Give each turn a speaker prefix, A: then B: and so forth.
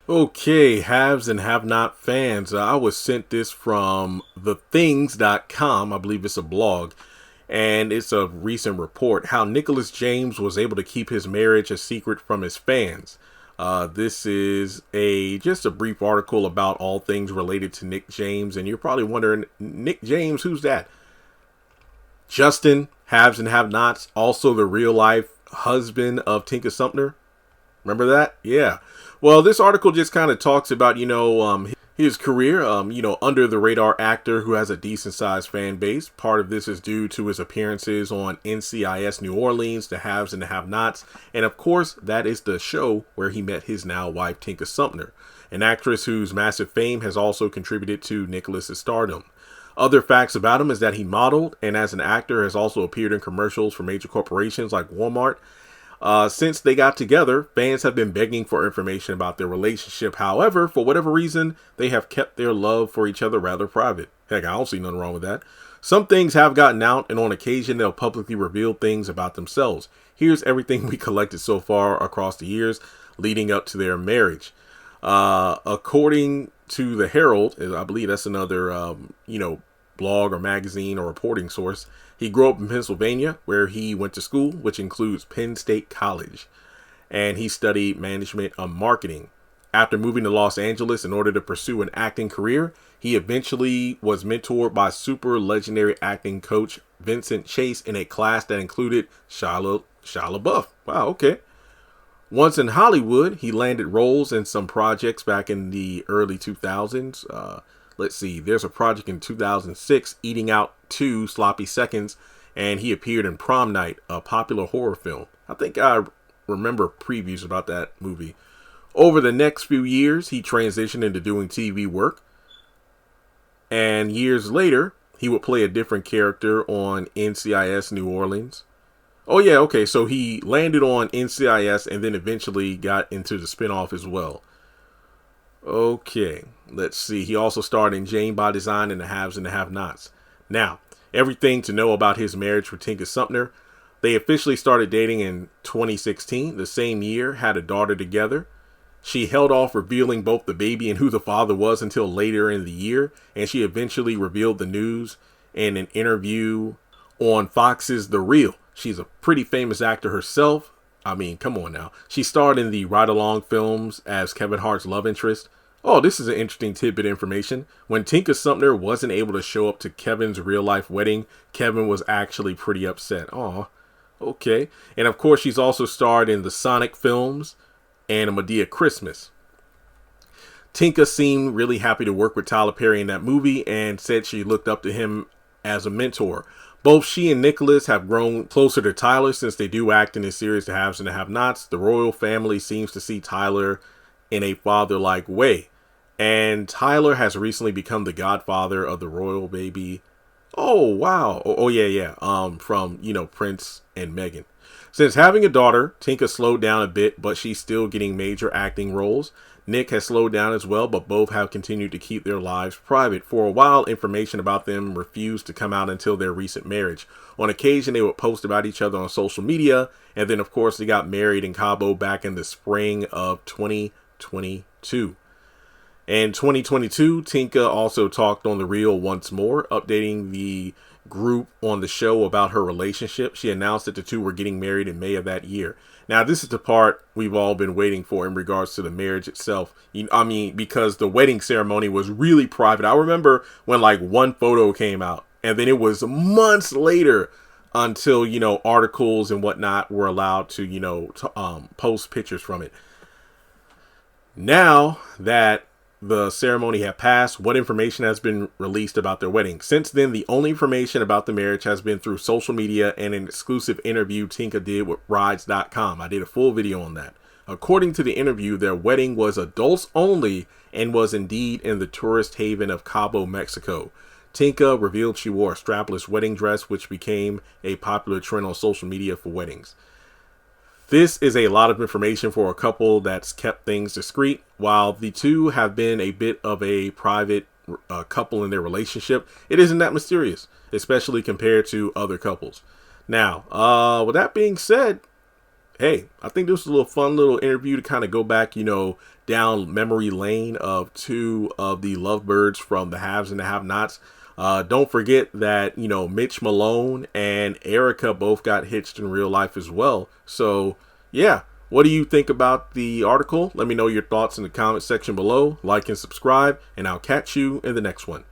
A: Okay, haves and have not fans. I was sent this from thethings.com. I believe it's a blog. And it's a recent report how Nicholas James was able to keep his marriage a secret from his fans. This is just a brief article about all things related to Nick James. And you're probably wondering, Nick James, who's that? Justin, haves and have nots, also the real life husband of Tinka Sumter. Remember that? Yeah. Well, this article just kind of talks about, his career, under the radar actor who has a decent sized fan base. Part of this is due to his appearances on NCIS New Orleans, The Haves and the Have Nots. And of course, that is the show where he met his now wife, Tinka Sumter, an actress whose massive fame has also contributed to Nicholas's stardom. Other facts about him is that he modeled and as an actor has also appeared in commercials for major corporations like Walmart. Since they got together, fans have been begging for information about their relationship. However, for whatever reason, they have kept their love for each other rather private. Heck, I don't see nothing wrong with that. Some things have gotten out, and on occasion, they'll publicly reveal things about themselves. Here's everything we collected so far across the years leading up to their marriage. According to the Herald, I believe that's another, blog or magazine or reporting source. He grew up in Pennsylvania, where he went to school, which includes Penn State College, and he studied management and marketing. After moving to Los Angeles in order to pursue an acting career, he eventually was mentored by super legendary acting coach Vincent Chase in a class that included Shia LaBeouf. Wow, okay. Once in Hollywood, he landed roles in some projects back in the early 2000s. Let's see, there's a project in 2006, Eating Out 2 Sloppy Seconds, and he appeared in Prom Night, a popular horror film. I think I remember previews about that movie. Over the next few years, he transitioned into doing TV work, and years later, he would play a different character on NCIS New Orleans. Oh yeah, okay, so he landed on NCIS and then eventually got into the spinoff as well. Okay, let's see. He also starred in Jane by Design and The Haves and the Have Nots. Now, everything to know about his marriage with Tinka Sumter. They officially started dating in 2016. The same year, had a daughter together. She held off revealing both the baby and who the father was until later in the year, and she eventually revealed the news in an interview on Fox's The Real. She's a pretty famous actor herself. I mean, come on now. She starred in the Ride Along films as Kevin Hart's love interest. Oh, this is an interesting tidbit information. When Tinka Sumter wasn't able to show up to Kevin's real life wedding, Kevin was actually pretty upset. Oh, okay. And of course, she's also starred in the Sonic films and A Medea Christmas. Tinka seemed really happy to work with Tyler Perry in that movie and said she looked up to him as a mentor. Both she and Nicholas have grown closer to Tyler since they do act in his series The Haves and the Have Nots. The royal family seems to see Tyler in a father-like way. And Tyler has recently become the godfather of the royal baby. Oh, wow. Oh yeah. From, Prince and Meghan. Since having a daughter, Tinka slowed down a bit, but she's still getting major acting roles. Nick has slowed down as well, but both have continued to keep their lives private. For a while, information about them refused to come out until their recent marriage. On occasion, they would post about each other on social media, and then, of course, they got married in Cabo back in the spring of 2022. In 2022, Tinka also talked on The Real once more, updating the group on the show about her relationship. She announced that the two were getting married in May of that year. Now, this is the part we've all been waiting for in regards to the marriage itself. Because the wedding ceremony was really private. I remember when one photo came out, and then it was months later until, articles and whatnot were allowed to, post pictures from it. Now that the ceremony had passed, what information has been released about their wedding? Since then, the only information about the marriage has been through social media and an exclusive interview Tinka did with Rides.com. I did a full video on that. According to the interview, their wedding was adults only and was indeed in the tourist haven of Cabo, Mexico. Tinka revealed she wore a strapless wedding dress, which became a popular trend on social media for weddings. This is a lot of information for a couple that's kept things discreet. While the two have been a bit of a private couple in their relationship, it isn't that mysterious, especially compared to other couples. Now, with that being said, hey, I think this was a little fun little interview to kind of go back, down memory lane of two of the lovebirds from the haves and the have-nots. Don't forget that, Mitch Malone and Erica both got hitched in real life as well. So, yeah. What do you think about the article? Let me know your thoughts in the comment section below. Like and subscribe, and I'll catch you in the next one.